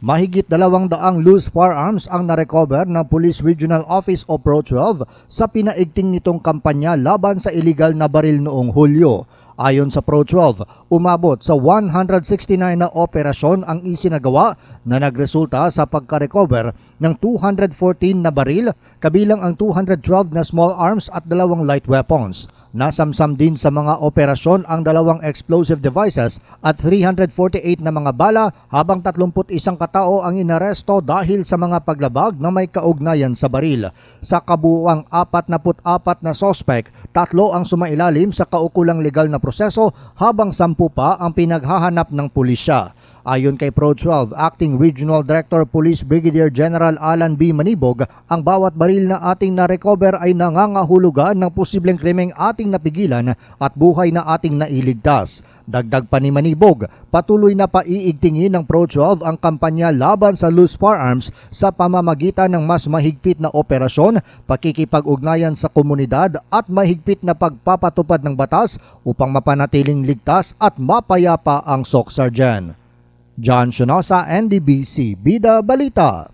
Mahigit 200 loose firearms ang narecover ng Police Regional Office o Pro-12 sa pinaigting nitong kampanya laban sa illegal na baril noong Hulyo. Ayon sa Pro-12, umabot sa 169 na operasyon ang isinagawa na nagresulta sa pagka-recover ng 214 na baril, kabilang ang 212 na small arms at 2 light weapons. Nasamsam din sa mga operasyon ang 2 explosive devices at 348 na mga bala, habang 31 katao ang inaresto dahil sa mga paglabag na may kaugnayan sa baril. Sa kabuuang 44 na sospek, 3 ang sumailalim sa kaukulang legal na proseso habang 10 pa ang pinaghahanap ng pulisya. Ayon kay Pro-12 Acting Regional Director Police Brigadier General Alan B. Manibog, ang bawat baril na ating na-recover ay nangangahulugan ng posibleng krimeng ating napigilan at buhay na ating nailigtas. Dagdag pa ni Manibog, patuloy na paiigtingin ng Pro-12 ang kampanya laban sa loose firearms sa pamamagitan ng mas mahigpit na operasyon, pakikipag-ugnayan sa komunidad at mahigpit na pagpapatupad ng batas upang mapanatiling ligtas at mapayapa ang SOCSARGEN. John Sionosa, NDBC, Bida Balita.